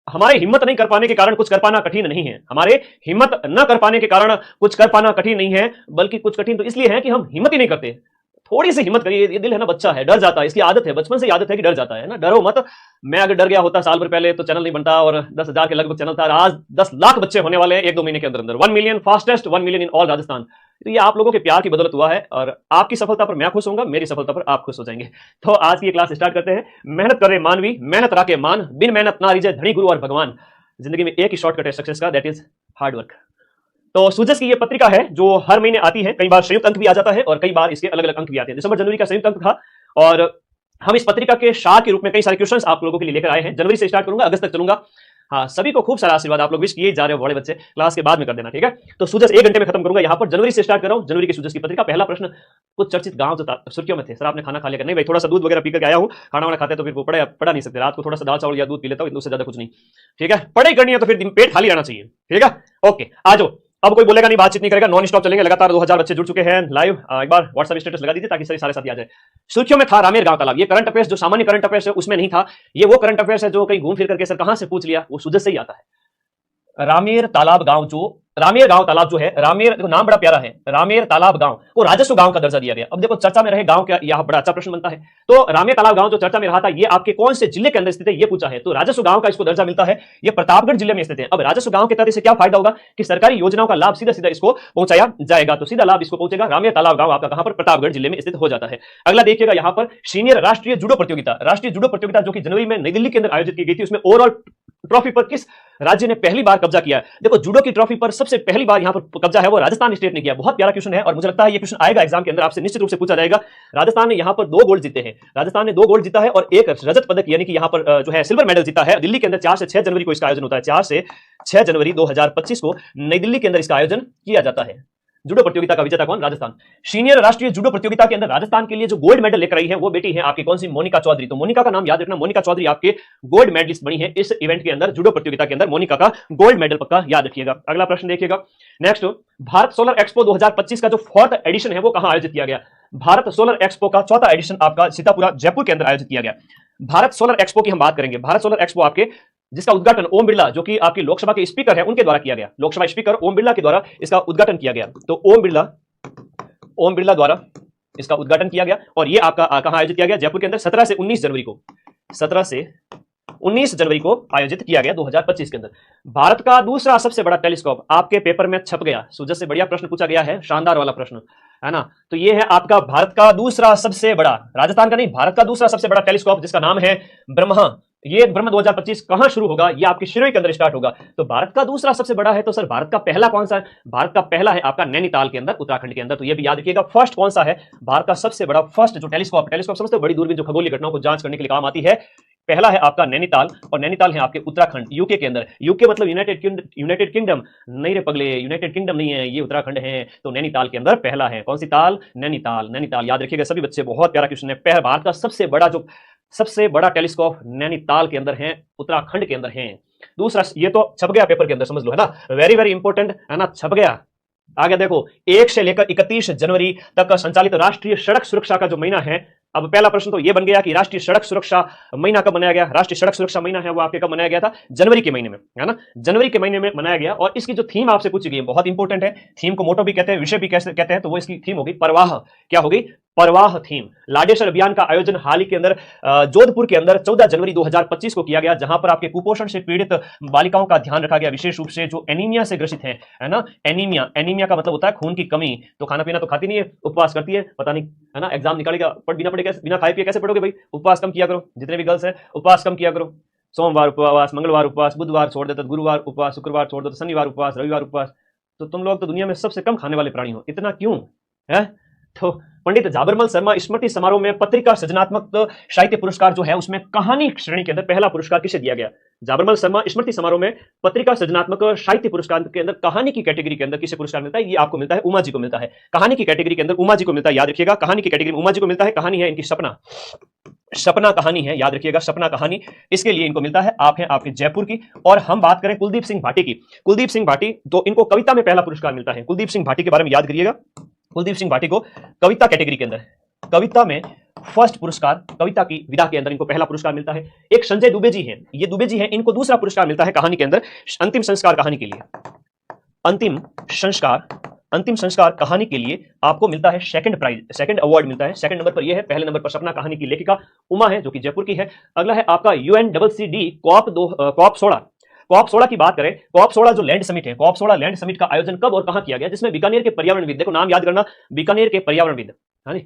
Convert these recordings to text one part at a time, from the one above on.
हमारे हिम्मत नहीं कर पाने के कारण कुछ कर पाना कठिन नहीं है। हमारे हिम्मत न कर पाने के कारण कुछ कर पाना कठिन नहीं है, बल्कि कुछ कठिन तो इसलिए है कि हम हिम्मत ही नहीं करते। थोड़ी सी हिम्मत करिए। ये दिल है ना, बच्चा है, डर जाता है, इसकी आदत है, बचपन से आदत है कि डर जाता है ना। डरो मत। मैं अगर डर गया होता साल भर पहले तो चैनल नहीं बनता, और 10,000 के लगभग चैनल था। आज 10 लाख बच्चे होने वाले हैं 1-2 महीने के अंदर अंदर। 1 million, fastest 1 million in all Rajasthan. तो ये आप लोगों के प्यार की बदौलत हुआ है, और आपकी सफलता पर मैं खुश होऊंगा, मेरी सफलता पर आप खुश हो जाएंगे। तो आज की क्लास स्टार्ट करते हैं। मेहनत करे मानवी, मेहनत राके मान, बिन मेहनत ना रिजे धनी गुरु और भगवान। जिंदगी में एक ही शॉर्टकट है सक्सेस का, दैट इज हार्ड वर्क। तो सूजस की ये पत्रिका है जो हर महीने आती है। कई बार संयुक्त अंक भी आ जाता है और कई बार इसके अलग अलग अंक भी आते हैं। दिसंबर जनवरी का संयुक्त अंक था, और हम इस पत्रिका के सार के रूप में कई सारे क्वेश्चंस आप लोगों के लिए लेकर आए हैं। जनवरी से स्टार्ट करूंगा, अगस्त तक चलूंगा। हाँ, सभी को खूब सारा आशीर्वाद। आप लोग विश किए जा रहे हो, बड़े बच्चे, क्लास के बाद में कर देना, ठीक है। तो सूजस 1 घंटे में खत्म करूंगा। यहाँ पर जनवरी से स्टार्ट कर रहा हूँ। जनवरी की सूजस की पत्रिका। पहला प्रश्न, कुछ चर्चित गांव जो सुर्खियों में थे। सर आपने खाना खा लिया? नहीं भाई, थोड़ा सा दूध वगैरह पी करके आया हूँ। खाना वाना खाते तो फिर वो पढ़ा नहीं सकते। रात को थोड़ा सा दाल चावल या दूध पी लेता हूँ, उससे ज्यादा कुछ नहीं, ठीक है। पढ़ाई करनी है तो फिर पेट खाली आना चाहिए, ठीक है। ओके, आ जाओ। अब कोई बोलेगा नहीं, बातचीत नहीं करेगा, नॉन स्टॉप चलेंगे। लगातार 2000 बच्चे जुड़ चुके हैं लाइव। एक बार व्हाट्सएप स्टेटस लगा दीजिए ताकि सारे साथी आ जाए। सुर्खियों में था रामेर गांव तालाब। ये करंट अफेयर्स जो सामान्य करंट अफेयर्स है उसमें नहीं था। ये वो करंट अफेयर्स है जो कहीं घूम फिर करके सर कहां से पूछ लिया, वो सूजस से ही आता है। रामेर तालाब गांव, जो रामेर गांव तालाब जो है, रामेर नाम बड़ा प्यारा है, रामेर तालाब गांव को राजस्व गांव का दर्जा दिया गया। अब देखो, चर्चा में रहे गांव क्या, यह बड़ा अच्छा प्रश्न बनता है। तो रामेर तालाब गांव जो चर्चा में रहा था, ये आपके कौन से जिले के अंदर स्थित है, ये पूछा है। तो राजस्व गांव का इसको दर्जा मिलता है। ये प्रतापगढ़ जिले में स्थित है। अब राजस्व गांव के तहत इसे क्या फायदा होगा कि सरकारी योजनाओं का लाभ सीधा सीधा इसको पहुंचाया जाएगा। तो सीधा लाभ इसको पहुंचेगा। रामेर तालाब गांव आपका कहां पर? प्रतापगढ़ जिले में स्थित हो जाता है। अगला देखिएगा, यहां पर सीनियर राष्ट्रीय जूडो प्रतियोगिता। राष्ट्रीय जूडो प्रतियोगिता जो कि जनवरी में नई दिल्ली के अंदर आयोजित की गई थी, उसमें ओवरऑल ट्रॉफी पर किस राज्य ने पहली बार कब्जा किया? देखो, जूडो की ट्रॉफी पर सबसे पहली बार यहां पर कब्जा है वो राजस्थान स्टेट ने किया। बहुत प्यारा क्वेश्चन है, और मुझे लगता है ये क्वेश्चन आएगा एग्जाम के अंदर, आपसे निश्चित रूप से पूछा जाएगा। राजस्थान ने यहां पर 2 गोल्ड जीते हैं। राजस्थान ने 2 गोल्ड जीता है और 1 रजत पदक यानी कि यहां पर जो है सिल्वर मेडल जीता है। दिल्ली के अंदर 4 से 6 जनवरी को इसका आयोजन होता है। 4 से 6 जनवरी 2025 को नई दिल्ली के अंदर इसका आयोजन किया जाता है। जूडो प्रतियोगिता का विजेता कौन? राजस्थान। सीनियर राष्ट्रीय जूडो प्रतियोगिता के अंदर राजस्थान के लिए जो गोल्ड मेडल लेकर आई है वो बेटी है आपकी कौन सी? मोनिका चौधरी। तो मोनिका का नाम याद रखना, मोनिका चौधरी आपके गोल्ड मेडलिस्ट बनी है इस इवेंट के अंदर, जूडो प्रतियोगिता के अंदर। मोनिका का गोल्ड मेडल पक्का याद रखिएगा। अगला प्रश्न देखिएगा, नेक्स्ट, भारत सोलर एक्सपो 2025 का जो 4th एडिशन है वो कहां आयोजित किया गया? भारत सोलर एक्सपो का 4था एडिशन आपका सीतापुरा जयपुर के अंदर आयोजित किया गया। भारत सोलर एक्सपो की हम बात करेंगे। भारत सोलर एक्सपो आपके जिसका उद्घाटन ओम बिरला, जो कि आपकी लोकसभा के स्पीकर है, उनके द्वारा किया गया। लोकसभा स्पीकर ओम बिरला के द्वारा इसका उद्घाटन किया गया। तो ओम बिरला द्वारा इसका उद्घाटन किया गया। और ये आपका कहां आयोजित किया गया? जयपुर के अंदर। 17 से 19 जनवरी को 17 से 19 जनवरी को आयोजित किया गया 2025 के अंदर। भारत का दूसरा सबसे बड़ा टेलीस्कोप आपके पेपर में छप गया। सूजस से बढ़िया प्रश्न पूछा गया है, शानदार वाला प्रश्न है ना। तो ये है आपका भारत का दूसरा सबसे बड़ा, राजस्थान का नहीं, भारत का दूसरा सबसे बड़ा टेलीस्कोप, जिसका नाम है ब्रह्मा। ये ब्रह्म 2025 कहां शुरू होगा? ये आपके शिरोई के अंदर स्टार्ट होगा। तो भारत का दूसरा सबसे बड़ा है, तो सर भारत का पहला कौन सा है? भारत का पहला है आपका नैनीताल के अंदर, उत्तराखंड के अंदर। तो ये भी याद रखिएगा। फर्स्ट कौन सा है? भारत का सबसे बड़ा फर्स्ट जो टेलीस्कोप समझते हो, बड़ी दूरबीन जो खगोलीय घटनाओं को जांच करने के लिए काम आती है, पहला है आपका नैनीताल, और नैनीताल है आपके उत्तराखंड, यूके के अंदर। यूके मतलब यूनाइटेड किंगडम नहीं रे पगले, यूनाइटेड किंगडम नहीं है, ये उत्तराखंड है। तो नैनीताल के अंदर पहला है। कौन सी ताल? नैनीताल। नैनीताल याद रखिएगा सभी बच्चे, बहुत प्यारा क्वेश्चन है। भारत का सबसे बड़ा टेलीस्कोप नैनीताल के अंदर है, उत्तराखंड के अंदर है। दूसरा, ये तो छप गया पेपर के अंदर, समझ लो, है ना। वेरी वेरी इंपॉर्टेंट है ना, छप गया। आगे देखो, 1 से लेकर 31 जनवरी तक संचालित राष्ट्रीय सड़क सुरक्षा का जो महीना है। अब पहला प्रश्न तो ये बन गया कि राष्ट्रीय सड़क सुरक्षा महीना कब मनाया गया? राष्ट्रीय सड़क सुरक्षा महीना है वो आपके कब मनाया गया था? जनवरी के महीने में, है ना। जनवरी के महीने में मनाया गया। और इसकी जो थीम आपसे पूछी गई है बहुत इंपॉर्टेंट है। थीम को मोटो भी कहते हैं, विषय भी कहते हैं। तो वो इसकी थीम होगी परवाह। क्या होगी? परवाह थीम। लाडेश्वर अभियान का आयोजन हाल ही के अंदर जोधपुर के अंदर 14 जनवरी 2025 को किया गया, जहां पर आपके कुपोषण से पीड़ित बालिकाओं का ध्यान रखा गया, विशेष रूप से जो एनीमिया से ग्रसित है ना। एनीमिया का मतलब होता है खून की कमी। तो खाना पीना तो खाती नहीं है, उपवास करती है, पता नहीं, है ना। एग्जाम निकालेगा, बिना खाए पिए कैसे पढ़ोगे भाई? उपवास कम किया करो, जितने भी गर्ल्स है उपवास कम किया करो। सोमवार उपवास, मंगलवार उपवास, बुधवार छोड़ देते, गुरुवार उपवास, शुक्रवार छोड़ देते, शनिवार उपवास, रविवार उपवास। तो तुम लोग तो दुनिया में सबसे कम खाने वाले प्राणी हो, इतना क्यों है? तो पंडित झाबरमल शर्मा स्मृति समारोह में पत्रिका सृजनात्मक साहित्य पुरस्कार जो है उसमें कहानी श्रेणी के अंदर पहला पुरस्कार किसे दिया गया? झाबरमल शर्मा स्मृति समारोह में पत्रिका सृजनात्मक साहित्य पुरस्कार के अंदर कहानी की कैटेगरी के अंदर किसे पुरस्कार मिलता है? ये आपको मिलता है उमा जी को मिलता है। कहानी की कैटेगरी के अंदर उमा जी को मिलता है, याद रखिएगा। कहानी की कैटेगरी में उमा जी को मिलता है। कहानी है इनकी सपना कहानी है, याद रखिएगा, सपना कहानी। इसके लिए इनको मिलता है। आप हैं आपके जयपुर की। और हम बात करें कुलदीप सिंह भाटी की। कुलदीप सिंह भाटी, तो इनको कविता में पहला पुरस्कार मिलता है। कुलदीप सिंह भाटी के बारे में याद करिएगा। कुलदीप सिंह भाटी को कविता कैटेगरी के अंदर, कविता में फर्स्ट पुरस्कार, कविता की विधा के अंदर इनको पहला पुरस्कार मिलता है। एक संजय दुबे जी हैं, ये दुबे जी हैं, इनको दूसरा पुरस्कार मिलता है कहानी के अंदर, अंतिम संस्कार कहानी के लिए। अंतिम संस्कार कहानी के लिए आपको मिलता है सेकंड प्राइज, सेकंड अवार्ड मिलता है। सेकंड नंबर पर यह है, पहले नंबर पर सपना कहानी की लेखिका उमा है जो कि जयपुर की है। अगला है आपका UNCCD कॉप 16। कॉप 16 की बात करें, कॉप 16 जो लैंड समिट है, कॉप 16 लैंड समिट का आयोजन कब और कहां किया गया, जिसमें बीकानेर के पर्यावरणविद, देखो नाम याद करना, बीकानेर के पर्यावरणविद, हाँ जी,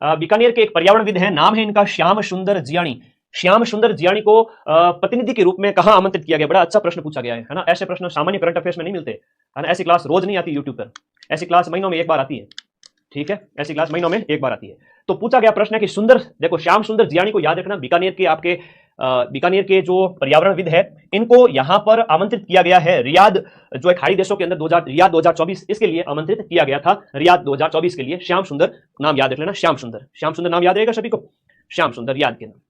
बीकानेर के एक पर्यावरणविद हैं, नाम है इनका श्याम सुंदर जियाणी। श्याम सुंदर जियाणी को प्रतिनिधि के रूप में कहां आमंत्रित किया गया? बड़ा अच्छा प्रश्न पूछा गया है ना। ऐसे प्रश्न सामान्य करंट अफेयर्स में नहीं मिलते, है ना। ऐसी क्लास रोज नहीं आती यूट्यूब पर, ऐसी क्लास महीनों में एक बार आती है, ठीक है, ऐसी क्लास महीनों में एक बार आती है। तो पूछा गया प्रश्न है कि सुंदर, देखो श्याम सुंदर जियाणी को याद रखना, बीकानेर के आपके बीकानेर के जो पर्यावरणविद है, इनको यहां पर आमंत्रित किया गया है रियाद, जो एक खाड़ी देशों के अंदर रियाद 2024, इसके लिए आमंत्रित किया गया था, रियाद 2024 के लिए। श्याम सुंदर नाम याद रख लेना, श्याम सुंदर नाम याद रहेगा सभी को, श्याम सुंदर याद के नाम।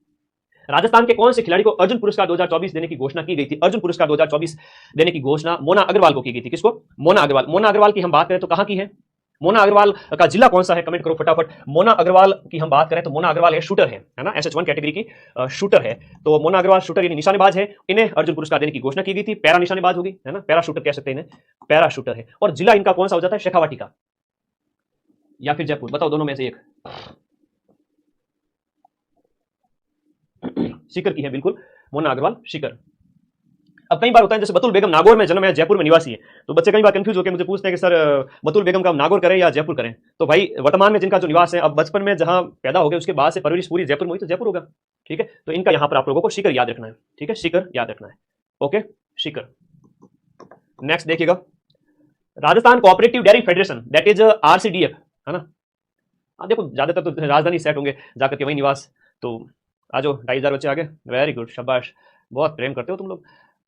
राजस्थान के कौन से खिलाड़ी को अर्जुन पुरस्कार 2024 देने की घोषणा की गई थी? अर्जुन पुरस्कार 2024 देने की घोषणा मोना अग्रवाल को की गई थी। किसको? मोना अग्रवाल। मोना अग्रवाल की हम बात करें तो कहां की है? मोना अग्रवाल का जिला कौन सा है? कमेंट करो फटाफट। मोना अग्रवाल की हम बात करें तो मोना अग्रवाल है शूटर है ना, SH1 कैटेगरी की शूटर है। तो मोना अग्रवाल शूटर यानी निशानेबाज है, इन्हें अर्जुन पुरस्कार देने की घोषणा की गई थी। पैरा निशानेबाज होगी, है ना, पैरा शूटर कह सकते हैं इन्हें, पैरा शूटर है। और जिला इनका कौन सा हो जाता है? शेखावाटी का या फिर जयपुर, बताओ दोनों में से एक। सीकर की है बिल्कुल, मोना अग्रवाल सीकर। अब कई बार होता है जैसे बतुल बेगम नागौर में जन्म है, जयपुर में निवासी है, तो बच्चे कई बार कंफ्यूज होकर मुझे पूछते हैं कि सर बतुल बेगम का नागौर करें या जयपुर करें। तो भाई वर्तमान में जिनका जो निवास है, अब बचपन में जहां पैदा हो गए उसके बाद से परवरिश पूरी जयपुर में हुई तो जयपुर होगा, ठीक है। तो इनका यहां पर आप लोगों को सीकर याद रखना है, ठीक है, सीकर याद रखना है, ओके, सीकर। नेक्स्ट देखिएगा, Rajasthan cooperative dairy federation, that is RCDF, है ना। देखो ज्यादातर तो राजधानी सेट होंगे जाकर के वही निवास। तो आज 2,500 बच्चे आ गए, वेरी गुड, शाबाश, बहुत प्रेम करते हो तुम लोग।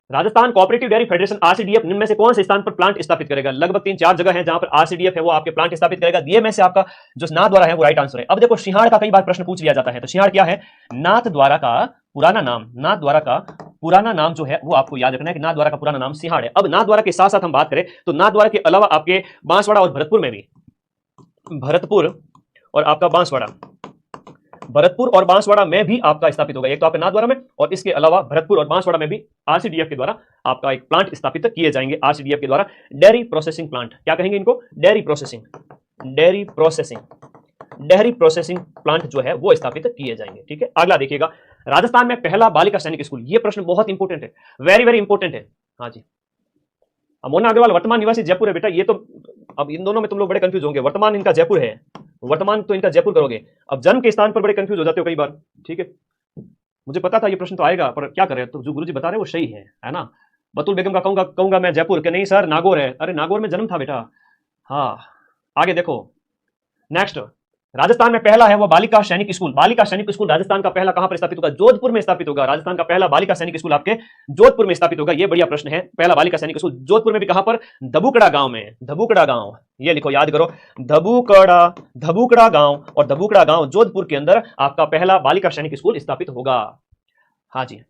Rajasthan cooperative dairy federation RCDF निम्न में से कौन से स्थान पर प्लांट स्थापित करेगा? लगभग 3-4 जगह है जहां पर RCDF है वो आपके प्लांट स्थापित करेगा। दिए में से आपका जो नाथद्वारा है वो राइट आंसर है। अब देखो सिंहाड़ का कई बार प्रश्न पूछ लिया जाता है, तो सिंहाड़ क्या है? नाथद्वारा का पुराना नाम, नाथद्वारा का पुराना नाम जो है वो आपको याद रखना है कि नाथद्वारा का पुराना नाम सिंहाड़ है। अब नाथद्वारा के साथ साथ हम बात करें तो नाथद्वारा के अलावा आपके बांसवाड़ा और भरतपुर में भी, भरतपुर और आपका बांसवाड़ा, भरतपुर और बांसवाड़ा में भी आपका स्थापित होगा। एक तो आपके नाथद्वारा में, और इसके अलावा भरतपुर और बांसवाड़ा में भी RCDF के द्वारा आपका एक प्लांट स्थापित किए जाएंगे। RCDF के द्वारा डेयरी प्रोसेसिंग प्लांट, क्या कहेंगे इनको? Dairy processing, dairy processing, dairy processing plant जो है वो स्थापित किए जाएंगे, ठीक है। अगला देखिएगा, राजस्थान में पहला बालिका सैनिक स्कूल, ये प्रश्न बहुत इंपॉर्टेंट है, वेरी वेरी इंपॉर्टेंट है। हाँ जी, मोना अग्रवाल वर्तमान निवासी जयपुर है बेटा, ये तो अब इन दोनों में तुम लोग बड़े कंफ्यूज होंगे, वर्तमान इनका जयपुर है, वर्तमान तो इनका जयपुर करोगे, अब जन्म के स्थान पर बड़े कंफ्यूज हो जाते हो कई बार, ठीक है। मुझे पता था ये प्रश्न तो आएगा, पर क्या करें, तो जो गुरुजी बता रहे हैं वो सही है ना। बतुल बेगम का कहूंगा मैं जयपुर के, नहीं सर नागौर है। अरे नागौर में जन्म था बेटा। हाँ आगे देखो, नेक्स्ट, राजस्थान में पहला है वो बालिका सैनिक स्कूल। बालिका सैनिक स्कूल राजस्थान का पहला कहां पर स्थापित होगा? जोधपुर में स्थापित होगा। राजस्थान का पहला बालिका सैनिक स्कूल आपके जोधपुर में स्थापित होगा। ये बढ़िया प्रश्न है, पहला बालिका सैनिक स्कूल जोधपुर में भी कहां पर? धबुकड़ा गांव में। धबुकड़ा गांव, ये लिखो, याद करो, धबुकड़ा गांव, और धबुकड़ा गांव जोधपुर के अंदर आपका पहला बालिका सैनिक स्कूल स्थापित होगा। हाँ जी,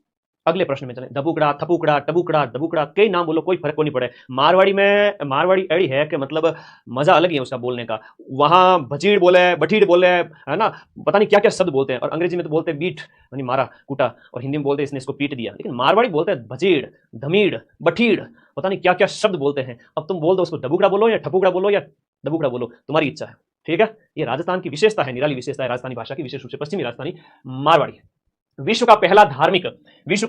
अगले प्रश्न में चलें। धबुकड़ा, थपुकड़ा, टबुकड़ा, दबुकड़ा, कई नाम बोलो, कोई फर्क को नहीं पड़े। मारवाड़ी में मारवाड़ी एड़ी है कि मतलब मजा अलग ही है उसका बोलने का। वहां भजीड़ बोले, बठीड़ बोले, है ना, पता नहीं क्या क्या शब्द बोलते हैं। और अंग्रेजी में तो बोलते हैं बीट, यानी मारा कूटा, और हिंदी में बोलते हैं इसने इसको पीट दिया। लेकिन मारवाड़ी बोलते हैं भजीड़, धमीड़, बठीड़, पता नहीं क्या क्या शब्द बोलते हैं। अब तुम बोल दो उसको धबुकड़ा बोलो या ठपुकड़ा बोलो या दबुकड़ा बोलो, तुम्हारी इच्छा है, ठीक है। ये राजस्थान की विशेषता है, निराली विशेषता है राजस्थानी भाषा की, विशेष रूप से पश्चिमी राजस्थानी मारवाड़ी। विश्व का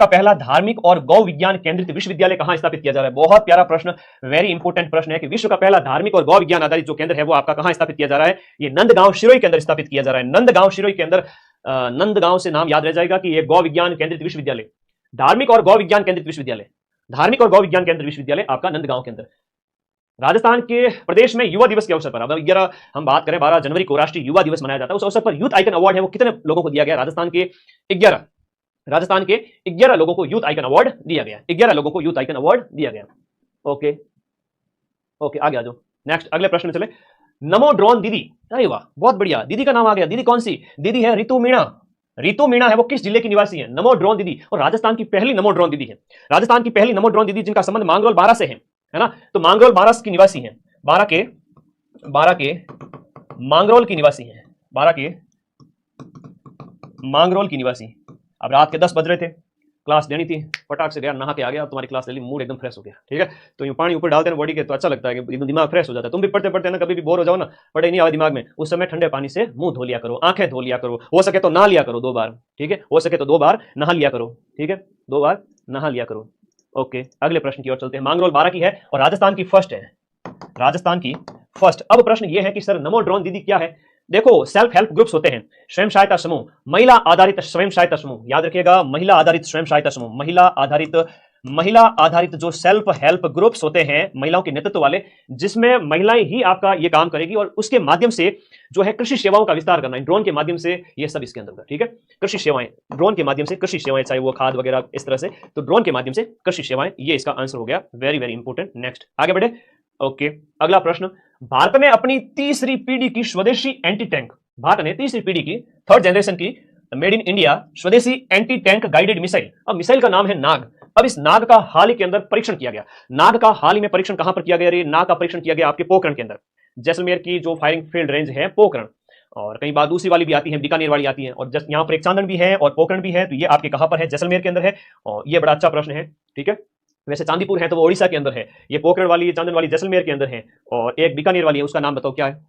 पहला धार्मिक और गौ विज्ञान केंद्रित विश्वविद्यालय कहां स्थापित किया जा रहा है? बहुत प्यारा प्रश्न, वेरी इंपोर्टेंट प्रश्न है कि विश्व का पहला धार्मिक और गौ विज्ञान आधारित जो केंद्र है वो आपका कहां स्थापित किया जा रहा है? ये नंदगांव शिरोई के अंदर स्थापित किया जा रहा है। नंदगांव शिरोई के अंदर, नंदगांव से नाम याद रह जाएगा कि ये गौ विज्ञान केंद्रित विश्वविद्यालय, धार्मिक और गौ विज्ञान केंद्रित विश्वविद्यालय, धार्मिक और गौ विज्ञान केंद्रित विश्वविद्यालय आपका नंदगांव के अंदर। राजस्थान के प्रदेश में युवा दिवस के अवसर पर, अब 11 हम बात करें, 12 जनवरी को राष्ट्रीय युवा दिवस मनाया जाता है। उस अवसर पर यूथ आइकन अवार्ड है वो कितने लोगों को दिया गया? राजस्थान के 11 लोगों को यूथ आइकन अवार्ड दिया गया। 11 लोगों को यूथ आइकन अवार्ड दिया गया। ओके ओके, आगे आ जाओ। नेक्स्ट, अगले प्रश्न में चले। नमो ड्रोन दीदी, अरे वाह, बहुत बढ़िया, दीदी का नाम आ गया। दीदी कौन सी दीदी है? रितु मीणा। रितु मीणा है वो किस जिले की निवासी है? नमो ड्रोन दीदी, और राजस्थान की पहली नमो ड्रोन दीदी है। राजस्थान की पहली नमो ड्रोन दीदी जिनका संबंध मांगरोल 12 से है ना। तो मांगरोल 12 की निवासी है, 12 के मांगरोल की निवासी हैं, बारां की मांगरोल की निवासी। अब रात के 10 बज रहे थे, क्लास देनी थी, फटाक से गया, नहा के आ गया, तुम्हारी क्लास ले ली, मूड एकदम फ्रेश हो गया, ठीक है। तो यूं पानी ऊपर डालते हैं बॉडी के तो अच्छा लगता है कि एकदम दिमाग फ्रेश हो जाता है। तुम भी पढ़ते पढ़ते ना कभी भी बोर हो जाओ ना, पढ़े नहीं आवे दिमाग में, उस समय ठंडे पानी से मुंह धो लिया करो, आंखें धो लिया करो, हो सके तो नहा लिया करो 2 बार, ठीक है, हो सके तो 2 बार नहा लिया करो, ठीक है, 2 बार नहा लिया करो। ओके, अगले प्रश्न की ओर चलते हैं। मांगरोल बारां की है और राजस्थान की फर्स्ट है, राजस्थान की फर्स्ट। अब प्रश्न यह है कि सर नमो ड्रोन दीदी क्या है? देखो, सेल्फ हेल्प ग्रुप्स होते हैं, स्वयं सहायता समूह, महिला आधारित स्वयं सहायता समूह, याद रखिएगा, महिला आधारित स्वयं सहायता समूह, महिला आधारित जो सेल्फ हेल्प ग्रुप्स होते हैं, महिलाओं के नेतृत्व वाले, जिसमें महिलाएं ही आपका ये काम करेगी और उसके माध्यम से जो है कृषि सेवाओं का विस्तार करना है ड्रोन के माध्यम से, ये सब इसके अंदर, ठीक है। कृषि सेवाएं, ड्रोन के माध्यम से कृषि सेवाएं, चाहे वो खाद वगैरह इस तरह से, तो ड्रोन के माध्यम से कृषि सेवाएं, ये इसका आंसर हो गया। Very very important. नेक्स्ट आगे बढ़े। ओके, अगला प्रश्न, भारत ने अपनी तीसरी पीढ़ी की स्वदेशी एंटी टैंक, भारत ने तीसरी पीढ़ी की, थर्ड जनरेशन की, मेड इन इंडिया स्वदेशी एंटी टैंक गाइडेड मिसाइल, अब मिसाइल का नाम है नाग। अब इस नाग का हाल ही के अंदर परीक्षण किया गया। नाग का हाल ही में परीक्षण कहां पर किया गया? रे, नाग का परीक्षण किया गया आपके पोखरण के अंदर, जैसलमेर की जो फायरिंग फील्ड रेंज है पोखरण, और कई बार दूसरी वाली भी आती है, बीकानेर वाली आती है, और यहाँ पर एक चांदन भी है और पोखरण भी है, तो ये आपके कहां पर है? जैसलमेर के अंदर है। और ये बड़ा अच्छा प्रश्न है, ठीक है। वैसे चांदीपुर है तो वो ओडिशा के अंदर है, ये पोखरण वाली, ये चांदन वाली जैसलमेर के अंदर है, और एक बीकानेर वाली है, उसका नाम बताओ क्या है?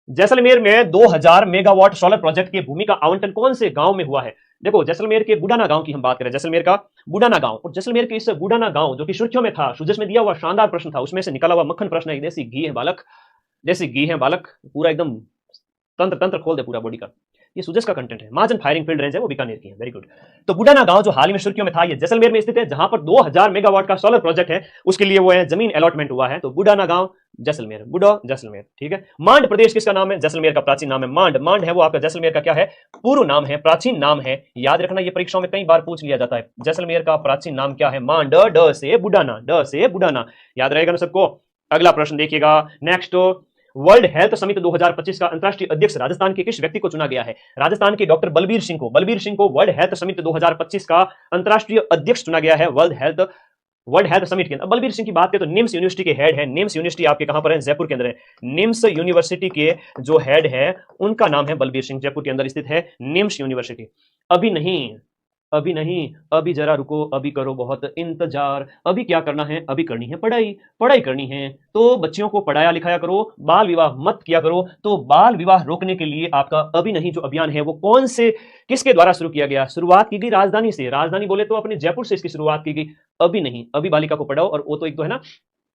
जैसलमेर में 2000 मेगावाट सोलर प्रोजेक्ट के भूमि का आवंटन कौन से गांव में हुआ है? देखो, जैसलमेर के बुडाना गांव की हम बात करें, जैसलमेर का बुडाना गांव, और जैसलमेर के इस बुडाना गांव जो कि सुर्खियों में था, सुजस में दिया हुआ शानदार प्रश्न था, उसमें से निकला हुआ मक्खन प्रश्न है। देसी घी है बालक, देसी घी है बालक, पूरा एकदम तंत्र तंत्र खोल दे पूरा बॉडी का। ये सुजस का कंटेंट है। महाजन फायरिंग फील्ड रेंज है वो बीकानेर की है। Very good. तो बुडाना गांव जो हाल ही में सुर्खियों में था, ये जैसलमेर में स्थित है, जहां पर 2000 मेगावाट का सोलर प्रोजेक्ट है, उसके लिए वो है जमीन अलॉटमेंट हुआ है। तो बुडाना गांव जैसलमेर, बुडो जैसलमेर, ठीक है। मांड प्रदेश किसका नाम है? जैसलमेर का प्राचीन नाम है मांड। मांड है वो आपका जैसलमेर का क्या है? पूर्व नाम है, प्राचीन नाम है। याद रखना, ये परीक्षाओं में कई बार पूछ लिया जाता है, जैसलमेर का प्राचीन नाम क्या है? मांड, ड से बुडाना, ड से बुडाना, याद रहेगा ना सबको। अगला प्रश्न देखिएगा, नेक्स्ट, वर्ल्ड हेल्थ समिट 2025 का अंतरराष्ट्रीय अध्यक्ष राजस्थान के किस व्यक्ति को चुना गया है? राजस्थान के डॉक्टर बलबीर सिंह को वर्ल्ड हेल्थ समिट 2025 का अंतरराष्ट्रीय अध्यक्ष चुना गया है। वर्ल्ड हेल्थ समिट के अंदर बलबीर सिंह की बात करें तो निम्स यूनिवर्सिटी के हेड है। निम्स यूनिवर्सिटी आपके कहां पर है? जयपुर के अंदर है। निम्स यूनिवर्सिटी के जो हेड है उनका नाम है बलबीर सिंह, जयपुर के अंदर स्थित है निम्स यूनिवर्सिटी। अभी नहीं, अभी नहीं, अभी जरा रुको, अभी करो बहुत इंतजार। अभी क्या करना है? अभी करनी है पढ़ाई, पढ़ाई करनी है तो बच्चियों को पढ़ाया लिखाया करो, बाल विवाह मत किया करो। तो बाल विवाह रोकने के लिए आपका अभी नहीं जो अभियान है वो कौन से, किसके द्वारा शुरू किया गया? शुरुआत की गई राजधानी से, राजधानी बोले तो अपने जयपुर से इसकी शुरुआत की गई। अभी नहीं, अभी बालिका को पढ़ाओ। और वो तो एक तो है ना,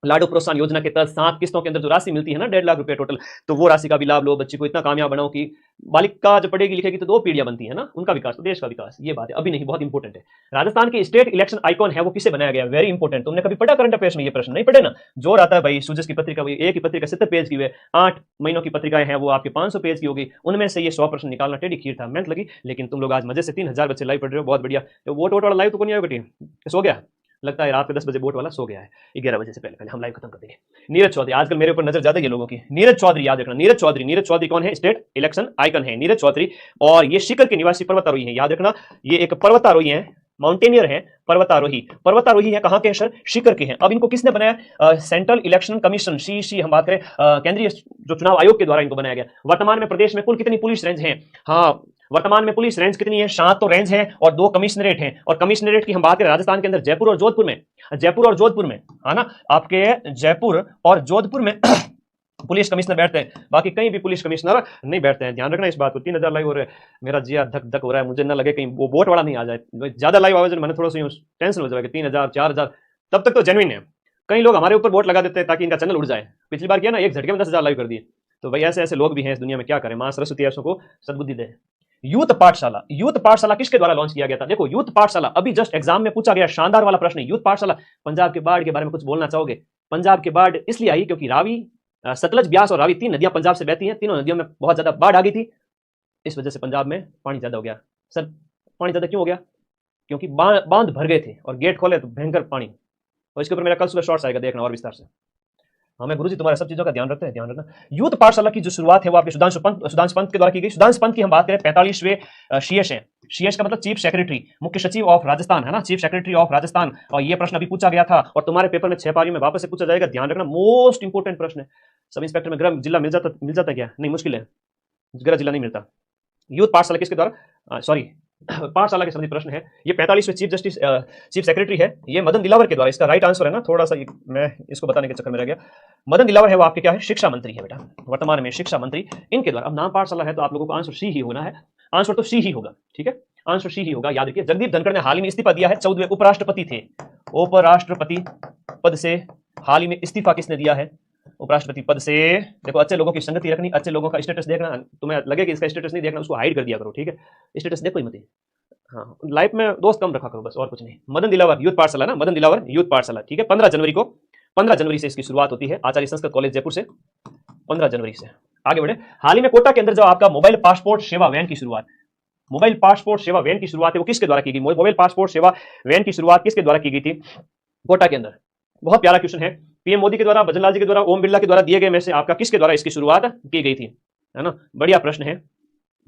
लाडो प्रोत्साहन योजना के तहत 7 किस्तों के अंदर जो राशि मिलती है ना, 1.5 लाख रुपए टोटल, तो वो राशि का भी लाभ लो, बच्ची को इतना कामयाब बनाओ कि बालिका जब पढ़ेगी लिखेगी तो 2 पीढ़ियां बनती है ना, उनका विकास तो देश का विकास। ये बात है, अभी नहीं, बहुत इंपॉर्टेंट है। राजस्थान के स्टेट इलेक्शन आइकॉन है वो किसे बनाया गया? Very important. तुमने कभी पढ़ा करंट अफेयर्स में ये प्रश्न? नहीं पढ़े ना, जोर आता है भाई। सुजस की पत्रिका, एक ही पत्रिका 70 पेज की हुई है, 8 महीनों की पत्रिकाएं हैं वो आपके 500 पेज की होगी, उनमें से ये 100 प्रश्न निकालना टेढ़ी खीर था, मेहनत लगी। लेकिन तुम लोग आज मजे से 3000 बच्चे लाइव पढ़ रहे हो, बहुत बढ़िया। तो वोट वाला लाइव तो कौन आएगा टीम? सो गया लगता है, रात के 10 बजे बोट वाला सो गया है, 11 बजे से पहले हम लाइव खत्म कर देंगे। नीरज चौधरी, आजकल मेरे ऊपर नजर ज्यादा है लोगों की। नीरज चौधरी याद रखना, नीरज चौधरी कौन है? स्टेट इलेक्शन आइकन है नीरज चौधरी, और ये शिखर के निवासी पर्वतारोही है। याद रखना, ये एक पर्वतारोही है, माउंटेनियर है, पर्वतारोही है। कहां के सर? शिखर के हैं। अब इनको किसने बनाया? सेंट्रल इलेक्शन कमीशन, सी हम बात करें, केंद्रीय जो चुनाव आयोग के द्वारा इनको बनाया गया। वर्तमान में प्रदेश में कुल कितनी पुलिस रेंज है? हाँ, वर्तमान में पुलिस रेंज कितनी है? 7 तो रेंज है और 2 कमिश्नरेट हैं। और कमिश्नरेट की हम बात करें राजस्थान के अंदर जयपुर और जोधपुर में, है ना, आपके जयपुर और जोधपुर में पुलिस कमिश्नर बैठते हैं, बाकी कहीं भी पुलिस कमिश्नर नहीं बैठते हैं। ध्यान रखना इस बात को। 3000 लाइव हो रहा है, मेरा जिया धक धक हो रहा है, मुझे ना लगे कहीं वो वोट वाला नहीं आ जाए, ज्यादा लाइव आवाज मैंने थोड़ा सा टेंशन हो जाएगा। 3000 4000 तब तक तो जेन्युइन है। कई लोग हमारे ऊपर वोट लगा देते हैं ताकि इनका चैनल उड़ जाए। पिछली बार किया ना, एक झटके में 10,000 लाइव कर दिए। तो भाई ऐसे ऐसे लोग भी हैं इस दुनिया में, क्या करें, मां सरस्वती ऐसों को सद्बुद्धि दे। यूथ पाठशाला किसके द्वारा लॉन्च किया गया था? देखो, यूथ पाठशाला अभी जस्ट एग्जाम में पूछा गया, शानदार वाला प्रश्न है। यूथ पाठशाला, पंजाब के बाढ़ के बारे में कुछ बोलना चाहोगे? पंजाब के बाढ़ इसलिए आई क्योंकि रावी, सतलज, ब्यास और रावी 3 नदियां पंजाब से बहती हैं। तीनों नदियों में बहुत ज्यादा बाढ़ आ गई थी, इस वजह से पंजाब में पानी ज्यादा हो गया। सर पानी ज्यादा क्यों हो गया? क्योंकि बांध भर गए थे और गेट खोले तो भयंकर पानी। और इसके ऊपर मेरा कल सुबह शॉर्ट्स आएगा, देखना और विस्तार से। हाँ मैं गुरुजी तुम्हारे सब चीजों का ध्यान रखते हैं, ध्यान रखना। यूथ पाठशाला की जो शुरुआत है वो आपके सुधांशु पंत के द्वारा की गई। सुधांशु पंत की हम बात करें 45वें शीएस है। शीएस का मतलब चीफ सेक्रेटरी, मुख्य सचिव ऑफ राजस्थान है ना, चीफ सेक्रेटरी ऑफ राजस्थान। और ये प्रश्न अभी पूछा गया था और तुम्हारे पेपर में 6 पारियों में वापस से पूछा जाएगा, ध्यान रखना, मोस्ट इंपोर्टेंट प्रश्न है। सब इंस्पेक्टर में गृह जिला मिल जाता क्या? नहीं, मुश्किल है, गृह जिला नहीं मिलता। यूथ पाठशाला किसके द्वारा, सॉरी पाठशाला के संबंधित प्रश्न है। ये 45वें चीफ सेक्रेटरी है, ये मदन दिलावर के द्वारा। इसका राइट आंसर है ना, थोड़ा सा मैं इसको बताने के चक्कर में रह गया। मदन दिलावर है वो आपके क्या है, शिक्षा मंत्री है बेटा, वर्तमान में शिक्षा मंत्री इनके द्वारा। अब नाम पाठशाला है तो आप लोगों को आंसर सी ही होना है, आंसर तो सी ही होगा, ठीक है, आंसर सी ही होगा, याद रखिए। जगदीप धनखड़ ने हाल ही में इस्तीफा दिया है, 14वें उपराष्ट्रपति थे। उपराष्ट्रपति पद से हाल ही में इस्तीफा किसने दिया है? उपराष्ट्रपति पद से। देखो अच्छे लोगों की संगति रखनी, अच्छे लोगों का स्टेटस देखना, तुम्हें लगे कि इसका स्टेटस नहीं देखना, उसको हाइड कर दिया करो, ठीक है, स्टेटस देखो ही मत। हाँ, लाइफ में दोस्त कम रखा करो बस, और कुछ नहीं। मदन दिलावर यूथ पाठशाला ना, मदन दिलावर यूथ पाठशाला, ठीक है। 15 जनवरी से इसकी शुरुआत होती है, आचार्य संस्कृत कॉलेज जयपुर से 15 जनवरी से। आगे बढ़े, हाल ही में कोटा के अंदर जो आपका मोबाइल पासपोर्ट सेवा वैन की शुरुआत, मोबाइल पासपोर्ट सेवा वैन की शुरुआत है वो किसके द्वारा की गई? मोबाइल पासपोर्ट सेवा वैन की शुरुआत किसके द्वारा की गई थी? कोटा के अंदर। बहुत प्यारा क्वेश्चन है, पीएम मोदी के द्वारा, भजनलाल जी के द्वारा, ओम बिरला के द्वारा दिए गए में से आपका किसके द्वारा इसकी शुरुआत की गई थी? है ना, बढ़िया प्रश्न है।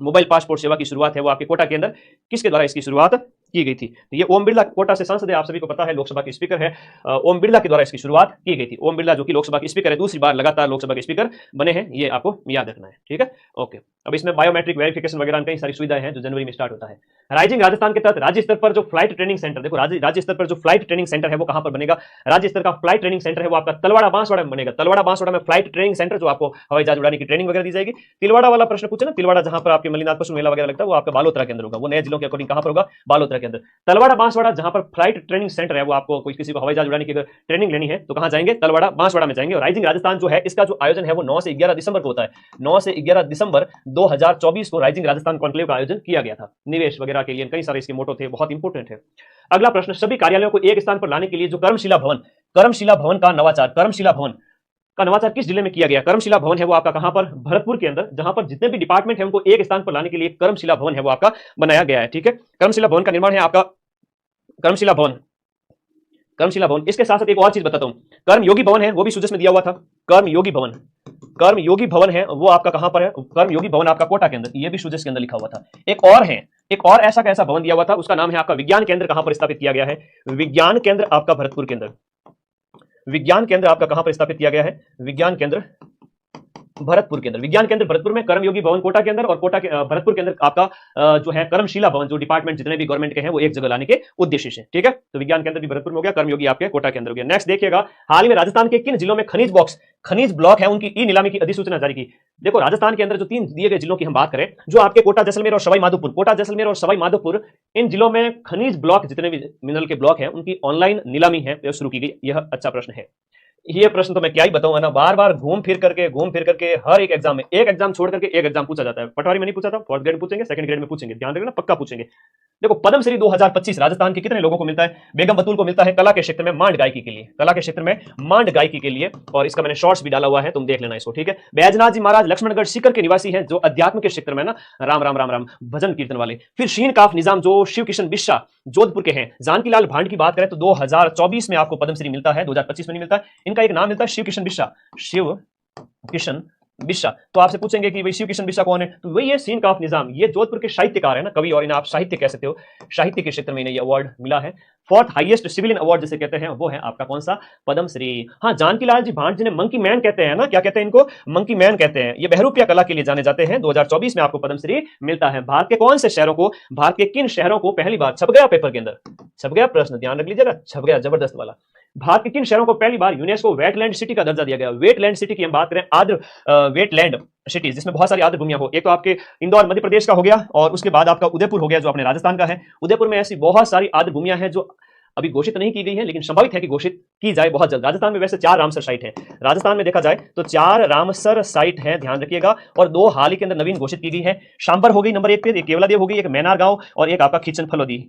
मोबाइल पासपोर्ट सेवा की शुरुआत है वो आपके कोटा के अंदर किसके द्वारा इसकी शुरुआत की गई थी? ये ओम बिरला, कोटा से सांसद है, आप सभी को पता है, लोकसभा के स्पीकर है, ओम बिरला के द्वारा इसकी शुरुआत की गई थी। ओम बिरला जो कि लोकसभा के स्पीकर है, दूसरी बार लगातार लोकसभा के स्पीकर बने हैं, ये आपको याद रखना है, ठीक है, ओके। अब इसमें बायोमेट्रिक वेरिफिकेशन वगैरह कई सारी सुविधाएं हैं जो जनवरी में स्टार्ट होता है। राइजिंग राजस्थान के तहत राज्य स्तर पर जो फ्लाइट ट्रेनिंग सेंटर, देखो राज्य स्तर पर जो फ्लाइट ट्रेनिंग सेंटर है वो कहां पर बनेगा? राज्य स्तर का फ्लाइट ट्रेनिंग सेंटर है वो आपका तलवाड़ा बांसवाड़ा में बनेगा। तलवाड़ा बांसवाड़ा में फ्लाइट ट्रेनिंग सेंटर, जो आपको हवाई जहाज उड़ाने की ट्रेनिंग वगैरह दी जाएगी। तिलवाड़ा वाला प्रश्न पूछे ना, तिलवाड़ा जहां पर आपके मल्लिनाथ पशु मेला वगैरह लगता है वो आपका बालोतरा के अंदर होगा, वो नए जिलों के अकॉर्डिंग कहां पर होगा? बालोतरा के अंदर। तलवाड़ा बांसवाड़ा जहां पर फ्लाइट ट्रेनिंग सेंटर है, वो आपको कोई किसी को हवाई जहाज उड़ाने की अगर ट्रेनिंग लेनी है तो कहां जाएंगे? तलवाड़ा बांसवाड़ा में जाएंगे। और राइजिंग राजस्थान जो है, इसका जो आयोजन है वो 9 से 11 दिसंबर को होता है। 9 से 11 दिसंबर 2024 को राइजिंग राजस्थान कॉन्क्लेव का आयोजन किया गया था, निवेश वगैरह के लिए कई सारे इसके मोटो थे, बहुत इंपोर्टेंट है। अगला प्रश्न, सभी कार्यालयों को एक स्थान पर लाने के लिए जो कर्मशिला भवन का नवाचार, कर्मशिला भवन का नवाचार किस जिले में किया गया? कर्मशिला भवन है वो आपका कहां पर? भरतपुर के अंदर, जहां पर जितने भी डिपार्टमेंट है उनको एक स्थान पर लाने के लिए कर्मशिला भवन है वो आपका बनाया गया है, ठीक है। कर्मशिला भवन का निर्माण है आपका, कर्मशिला भवन। इसके साथ साथ एक और चीज बताता हूं, कर्मयोगी भवन है वो भी सुजस में दिया हुआ था। कर्मयोगी भवन है वो आपका कहां पर है? कर्मयोगी भवन आपका कोटा के अंदर, ये भी सुजस के अंदर लिखा हुआ था। एक और ऐसा कैसा भवन दिया हुआ था, उसका नाम है आपका विज्ञान केंद्र। कहां पर स्थापित किया गया है? विज्ञान केंद्र आपका भरतपुर के अंदर। विज्ञान केंद्र आपका कहां पर स्थापित किया गया है? विज्ञान केंद्र भरतपुर के अंदर। विज्ञान केंद्र भरतपुर में, कर्मयोगी भवन कोटा के अंदर, और कोटा के भरतपुर के अंदर आपका जो है कर्मशिला भवन, जो डिपार्टमेंट जितने भी गवर्नमेंट के हैं वो एक जगह लाने के उद्देश्य से, ठीक है। तो विज्ञान केंद्र भी भरतपुर में हो गया, कर्मयोगी आपके कोटा के अंदर हो गया। नेक्स्ट देखिएगा, हाल ही में राजस्थान के किन जिलों में खनिज ब्लॉक है उनकी ई नीलामी की अधिसूचना जारी की? देखो राजस्थान के अंदर जो 3 दिए गए जिलों की हम बात करें, जो आपके कोटा जैसलमेर और सवाई माधोपुर, इन जिलों में खनिज ब्लॉक, जितने भी मिनरल के ब्लॉक हैं, उनकी ऑनलाइन नीलामी है शुरू की गई। यह अच्छा प्रश्न है। ये प्रश्न तो मैं क्या ही बताऊंगा ना, बार बार घूम फिर करके हर एक एग्जाम में, एक एग्जाम छोड़ करके एक एग्जाम पूछा जाता है। पटवारी में नहीं पूछा था, 4th ग्रेड में पूछेंगे, 2nd ग्रेड में पूछेंगे, ध्यान रखना, पक्का पूछेंगे। देखो पद्मश्री 2025 राजस्थान के कितने लोगों को मिलता है? बेगम बतूल को मिलता है, कला के क्षेत्र में मांड गायकी के लिए, और इसका मैंने शॉर्ट्स भी डाला हुआ है, तुम देख लेना इसको, ठीक है। बैजनाथ जी महाराज लक्ष्मणगढ़ सीकर के निवासी हैं, जो अध्यात्म के क्षेत्र में ना राम राम राम राम भजन कीर्तन वाले। फिर शीन काफ निजाम जो शिव किशन बिस्सा जोधपुर के हैं। जानकी लाल भांड की बात करें तो 2024 में आपको पद्मश्री मिलता है, 2025 में नहीं मिलता है। इनका एक नाम मिलता है शिव किशन बिस्सा। तो आपसे पूछेंगे कि भाई शिव किशन बिस्सा कौन है, तो वही है सीन काफ निजाम। ये जोधपुर के साहित्यकार है ना, कवि, और इन्हें आप साहित्य कह सकते हो, साहित्य के क्षेत्र में इन्हें ये अवार्ड मिला है। 4th हाईएस्ट सिविलियन अवार्ड जिसे कहते हैं वो है आपका कौन सा? पद्मश्री। हाँ, जानकी लाल जी भांड जिन्हें मंकी मैन कहते हैं ना, क्या कहते हैं इनको? मंकी मैन कहते हैं। ये बहरूपिया कला के लिए जाने जाते हैं। 2024 में आपको पद्मश्री मिलता है। भारत के कौन से शहरों को, भारत के किन शहरों को पहली बार, छप गया पेपर के अंदर, छप गया प्रश्न, ध्यान रख लीजिएगा, छप गया जबरदस्त वाला। भारत के किन शहरों को पहली बार यूनेस्को वेटलैंड सिटी का दर्जा दिया गया? वेटलैंड सिटी की हम बात करें, आर्द्र वेटलैंड सिटीज, जिसमें बहुत सारी आर्द्र भूमियां हो। एक तो आपके इंदौर मध्य प्रदेश का हो गया, और उसके बाद आपका उदयपुर हो गया जो अपने राजस्थान का है। उदयपुर में ऐसी बहुत सारी आर्द्र भूमियां हैं जो अभी घोषित नहीं की गई है, लेकिन संभावित है कि घोषित की जाए बहुत जल्द। राजस्थान में वैसे 4 रामसर साइट है, राजस्थान में देखा जाए तो 4 रामसर साइट है, ध्यान रखिएगा, और 2 हाल ही के अंदर नवीन घोषित की गई है। शांबर हो गई नंबर 1 पे, एक केवलादेव हो गई, एक मैनार गांव, और एक आपका खींचन फलोदी।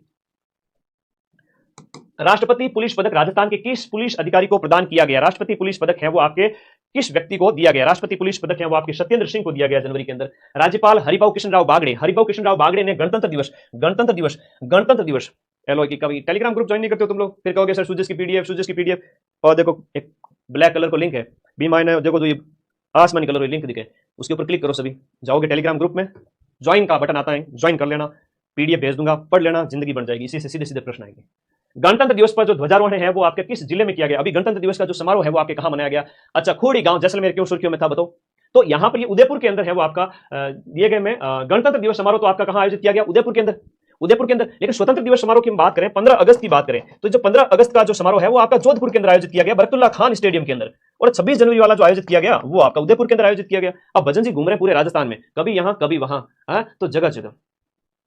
राष्ट्रपति पुलिस पदक राजस्थान के किस पुलिस अधिकारी को प्रदान किया गया? राष्ट्रपति पुलिस पदक है वो आपके किस व्यक्ति को दिया गया? राष्ट्रपति पुलिस पदक है वो आपके सत्येंद्र सिंह को दिया गया जनवरी के अंदर। राज्यपाल हरिभाऊ कृष्णराव बागड़े ने गणतंत्र दिवस एलओ की कभी टेलीग्राम ग्रुप ज्वाइन नहीं करते हो तुम लोग, फिर कहोगे सर सुजस की पीडीएफ, और देखो एक ब्लैक कलर को लिंक है, बी माइनर देखो, तो ये आसमानी कलर लिंक दिखे, उसके ऊपर क्लिक करो, सभी जाओगे टेलीग्राम ग्रुप में, ज्वाइन का बटन आता है, ज्वाइन कर लेना, पीडीएफ भेज दूंगा, पढ़ लेना, जिंदगी बन जाएगी। इसी से सीधे सीधे प्रश्न आएंगे। गणतंत्र दिवस पर जो ध्वजारोहण है वो आपके किस जिले में किया गया? अभी गणतंत्र दिवस का जो समारोह है वो आपके कहां मनाया गया? अच्छा, खोड़ी गांव जैसलमेर क्यों सुर्खियों में था, बताओ। तो यहां पर ये उदयपुर के अंदर है वो आपका दिए गए में गणतंत्र दिवस समारोह तो आपका कहां आयोजित किया गया? उदयपुर के अंदर, उदयपुर के अंदर। लेकिन स्वतंत्र दिवस समारोह की हम बात करें, 15 अगस्त की बात करें, तो जो 15 अगस्त का जो समारोह है वो आपका जोधपुर के अंदर आयोजित किया गया, बरकतुल्ला खान स्टेडियम के अंदर। और 26 जनवरी वाला जो आयोजित किया गया वो आपका उदयपुर के अंदर आयोजित किया गया। अब भजन जी घूम रहे पूरे राजस्थान में, कभी यहां कभी वहां, तो जगह जगह।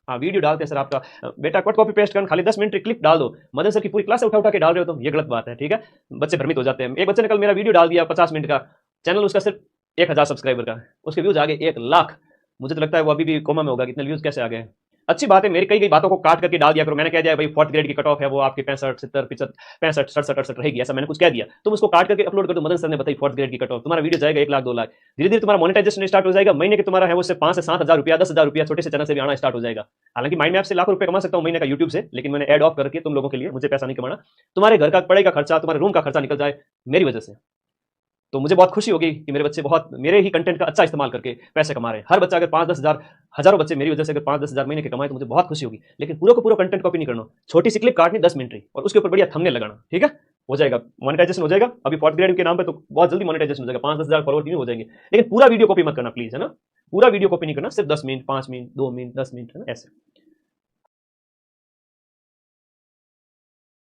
हाँ, वीडियो डालते हैं सर आपका, बेटा कट कॉपी पेस्ट करना, खाली 10 मिनट क्लिप डाल दो। मदन सर की पूरी क्लास उठा उठा के डाल रहे हो तुम, ये गलत बात है, ठीक है। बच्चे भ्रमित हो जाते हैं। एक बच्चे ने कल मेरा वीडियो डाल दिया 50 मिनट का, चैनल उसका सिर्फ 1000 सब्सक्राइबर का, उसके व्यूज आ गए 1 लाख। मुझे तो लगता है वो अभी भी कोमा में होगा, इतने व्यूज कैसे आ गए। अच्छी बात है, मेरी कई बातों को काट करके डाल दिया करो। मैंने कह दिया भाई 4th ग्रेड की कट ऑफ है वो आपकी 65 70 65 67 68 रहेगी, ऐसा मैंने कुछ कह दिया, तुम उसको काट करके अपलोड कर दो। मदन सर ने बताई 4th ग्रेड की कट ऑफ, तुम्हारा वीडियो जाएगा 1 लाख 2 लाख। धीरे धीरे तुम्हारा मोनेटाइजेशन स्टार्ट हो जाएगा, महीने के तुम्हारा है वो 5 से 7 हजार रुपया 10 हजार रुपया छोटे से चैनल से भी आना स्टार्ट हो जाएगा। हालांकि माइंड मैप से लाखों रुपए कमा सकता हूं महीने का यूट्यूब से, लेकिन मैंने एड ऑफ करके तुम लोगों के लिए, मुझे पैसा नहीं कमाना। तुम्हारे घर का पढ़ाई का खर्चा, तुम्हारे रूम का खर्चा निकल जाए मेरी वजह से, तो मुझे बहुत खुशी होगी कि मेरे बच्चे बहुत मेरे ही कंटेंट का अच्छा इस्तेमाल करके पैसे कमा रहे हैं। हर बच्चा अगर 5-10 हजार, हजारों बच्चे मेरी वजह से अगर 5-10 हजार महीने के कमाए तो मुझे बहुत खुशी होगी। लेकिन पूरा को पूरा कंटेंट कॉपी नहीं करना, छोटी सी क्लिप काटनी 10 मिनट की और उसके ऊपर बढ़िया थंबनेल लगाना, ठीक है, हो जाएगा, मोनेटाइजेशन हो जाएगा। अभी 4th ग्रेड के नाम पे तो बहुत जल्दी मोनेटाइजेशन हो जाएगा, 5-10 हजार फॉलोअर भी हो जाएंगे। लेकिन पूरा वीडियो कॉपी मत करना प्लीज, है ना, पूरा वीडियो कॉपी नहीं करना, सिर्फ 10 मिनट 5 मिनट 2 मिनट 10 मिनट, है ना, ऐसे।